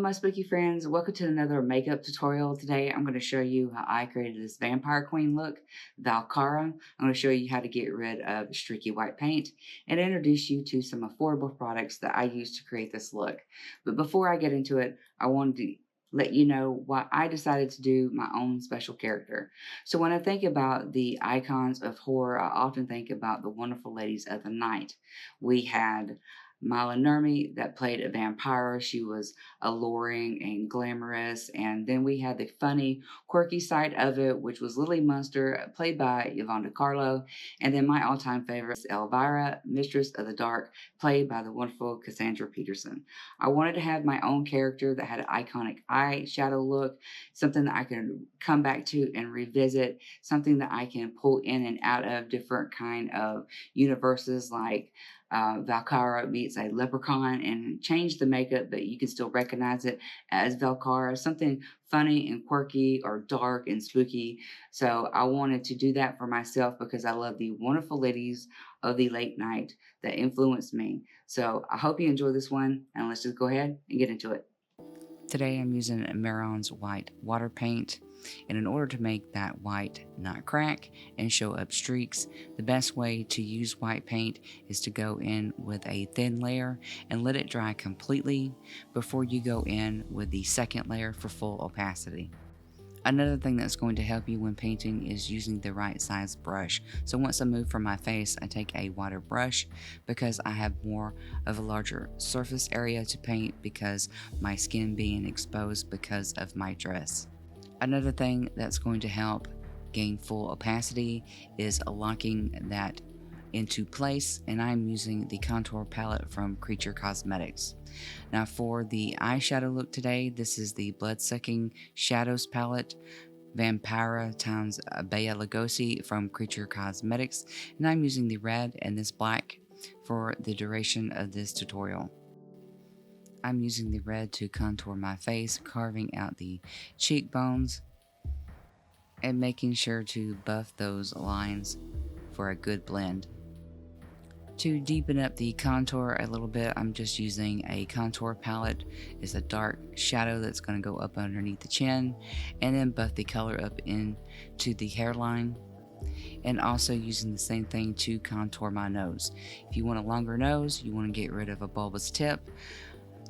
my spooky friends, welcome to another makeup tutorial. Today I'm going to show you how I created this vampire queen look, Valkaara. I'm going to show you how to get rid of streaky white paint and introduce you to some affordable products that I use to create this look. But before I get into it, I wanted to let you know why I decided to do my own special character. So when I think about the icons of horror, I often think about the wonderful ladies of the night. We had Maila Nurmi that played a vampire. She was alluring and glamorous. And then we had the funny, quirky side of it, which was Lily Munster, played by Yvonne De Carlo. And then my all-time favorite is Elvira, Mistress of the Dark, played by the wonderful Cassandra Peterson. I wanted to have my own character that had an iconic eyeshadow look, something that I can come back to and revisit, something that I can pull in and out of different kind of universes like Valkaara meets a leprechaun and change the makeup, but you can still recognize it as Valkaara, something funny and quirky or dark and spooky. So I wanted to do that for myself because I love the wonderful ladies of the late night that influenced me. So I hope you enjoy this one, and let's just go ahead and get into it. Today I'm using Maron's white water paint, and in order to make that white not crack and show up streaks, the best way to use white paint is to go in with a thin layer and let it dry completely before you go in with the second layer for full opacity. Another thing that's going to help you when painting is using the right size brush. So once I move from my face, I take a wider brush because I have more of a larger surface area to paint because my skin being exposed because of my dress. Another thing that's going to help gain full opacity is locking that into place, and I'm using the contour palette from Creature Cosmetics. Now for the eyeshadow look today, this is the Blood-Sucking Shadows palette, Vampira times Bea Lugosi from Creature Cosmetics, and I'm using the red and this black for the duration of this tutorial. I'm using the red to contour my face, carving out the cheekbones and making sure to buff those lines for a good blend. To deepen up the contour a little bit, I'm just using a contour palette. It's a dark shadow that's going to go up underneath the chin and then buff the color up into the hairline. And also using the same thing to contour my nose. If you want a longer nose, you want to get rid of a bulbous tip,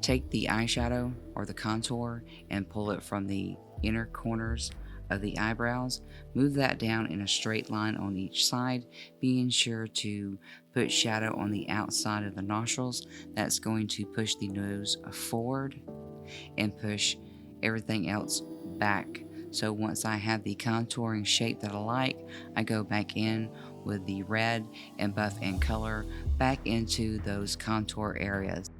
take the eyeshadow or the contour and pull it from the inner corners of the eyebrows, move that down in a straight line on each side, being sure to put shadow on the outside of the nostrils. That's going to push the nose forward and push everything else back. So once I have the contouring shape that I like, I go back in with the red and buff and color back into those contour areas.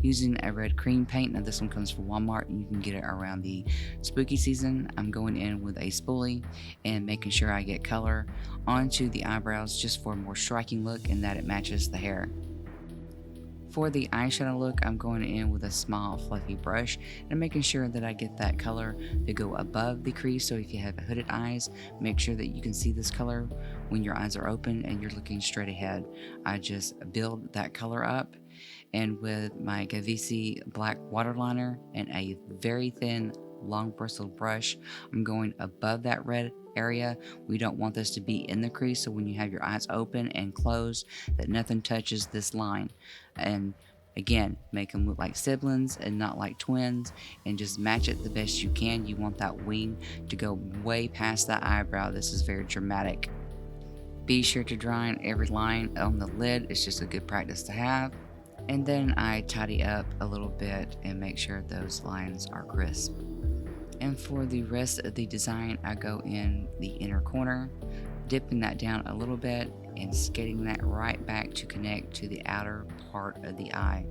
Using a red cream paint. Now this one comes from Walmart and you can get it around the spooky season. I'm going in with a spoolie and making sure I get color onto the eyebrows just for a more striking look and that it matches the hair. For the eyeshadow look, I'm going in with a small fluffy brush and making sure that I get that color to go above the crease. So if you have hooded eyes, make sure that you can see this color when your eyes are open and you're looking straight ahead. I just build that color up, and with my Gothic black waterliner and a very thin long bristled brush, I'm going above that red area. We don't want this to be in the crease, so when you have your eyes open and closed, that nothing touches this line. And again, make them look like siblings and not like twins, and just match it the best you can. You want that wing to go way past the eyebrow. This is very dramatic. Be sure to dry on every line on the lid. It's just a good practice to have. And then I tidy up a little bit and make sure those lines are crisp. And for the rest of the design, I go in the inner corner, dipping that down a little bit and skating that right back to connect to the outer part of the eye.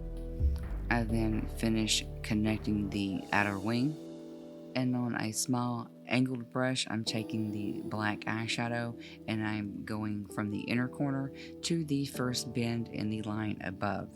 I then finish connecting the outer wing, and on a small angled brush, I'm taking the black eyeshadow and I'm going from the inner corner to the first bend in the line above.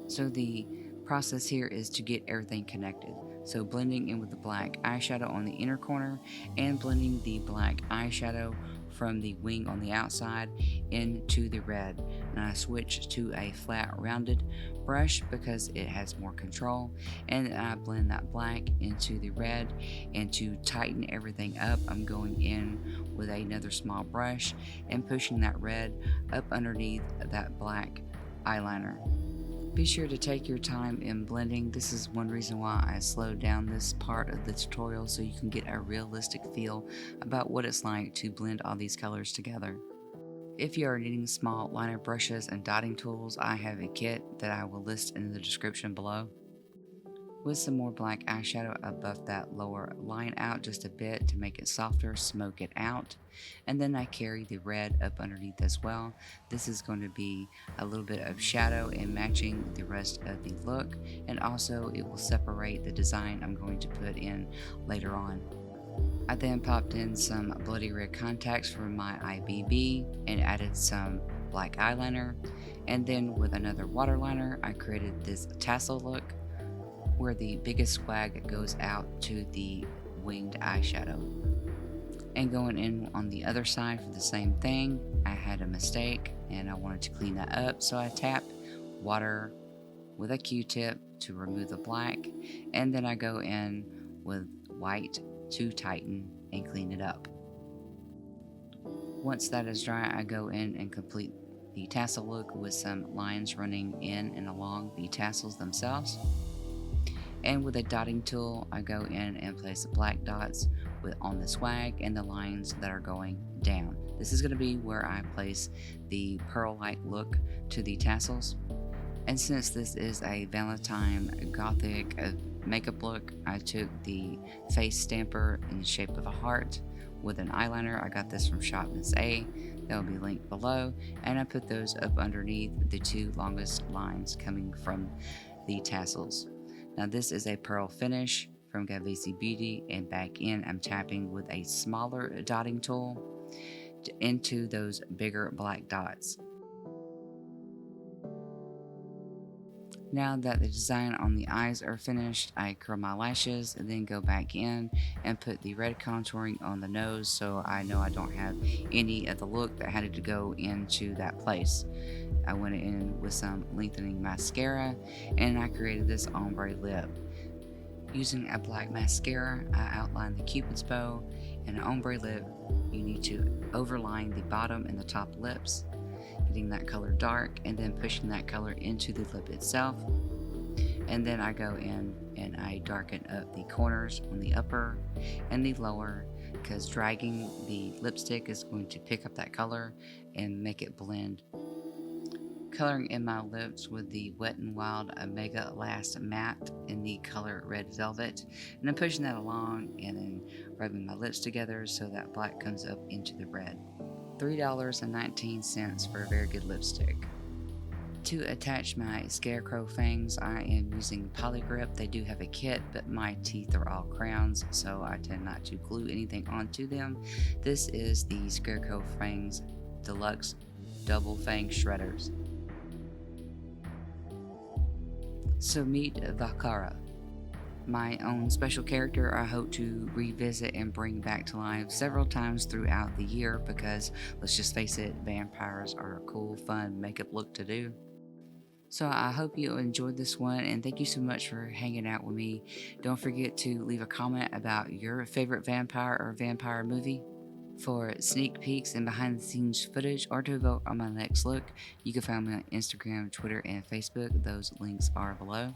So the process here is to get everything connected. So blending in with the black eyeshadow on the inner corner and blending the black eyeshadow from the wing on the outside into the red. And I switched to a flat rounded brush because it has more control, and I blend that black into the red. And to tighten everything up, I'm going in with another small brush and pushing that red up underneath that black eyeliner. Be sure to take your time in blending. This is one reason why I slowed down this part of the tutorial, so you can get a realistic feel about what it's like to blend all these colors together. If you are needing small liner brushes and dotting tools, I have a kit that I will list in the description below. With some more black eyeshadow, I buff that lower line out just a bit to make it softer, smoke it out, and then I carry the red up underneath as well. This is going to be a little bit of shadow and matching the rest of the look, and also it will separate the design I'm going to put in later on. I then popped in some bloody red contacts from my IBB and added some black eyeliner, and then with another waterliner I created this tassel look where the biggest swag goes out to the winged eyeshadow. And going in on the other side for the same thing, I had a mistake and I wanted to clean that up, so I tapped water with a Q-tip to remove the black, and then I go in with white to tighten and clean it up. Once that is dry, I go in and complete the tassel look with some lines running in and along the tassels themselves. And with a dotting tool, I go in and place the black dots on the swag and the lines that are going down. This is going to be where I place the pearl-like look to the tassels. And since this is a Valentine Gothic makeup look, I took the face stamper in the shape of a heart with an eyeliner. I got this from Shop Miss A. That will be linked below. And I put those up underneath the two longest lines coming from the tassels. Now this is a pearl finish from Gavesi Beauty, and back in I'm tapping with a smaller dotting tool into those bigger black dots. Now that the design on the eyes are finished, I curl my lashes and then go back in and put the red contouring on the nose, so I know I don't have any of the look that had to go into that place. I went in with some lengthening mascara and I created this ombre lip. Using a black mascara, I outlined the cupid's bow, and an ombre lip, you need to overline the bottom and the top lips, getting that color dark and then pushing that color into the lip itself. And then I go in and I darken up the corners on the upper and the lower, because dragging the lipstick is going to pick up that color and make it blend. Coloring in my lips with the Wet n Wild Omega Last Matte in the color Red Velvet, and I'm pushing that along and then rubbing my lips together so that black comes up into the red. $3.19 for a very good lipstick. To attach my scarecrow fangs, I am using Polygrip. They do have a kit, but my teeth are all crowns, so I tend not to glue anything onto them. This is the Scarecrow Fangs Deluxe Double Fang Shredders. So meet Valkaara, my own special character I hope to revisit and bring back to life several times throughout the year, because let's just face it, vampires are a cool, fun makeup look to do. So I hope you enjoyed this one, and thank you so much for hanging out with me. Don't forget to leave a comment about your favorite vampire or vampire movie. For sneak peeks and behind the scenes footage, or to vote on my next look, you can find me on Instagram, Twitter, and Facebook. Those links are below.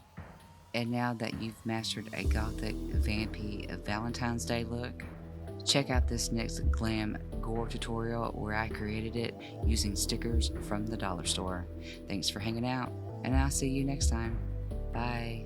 And now that you've mastered a Gothic Vampy Valentine's Day look, check out this next Glam gore tutorial where I created it using stickers from the dollar store. Thanks for hanging out, and I'll see you next time. Bye.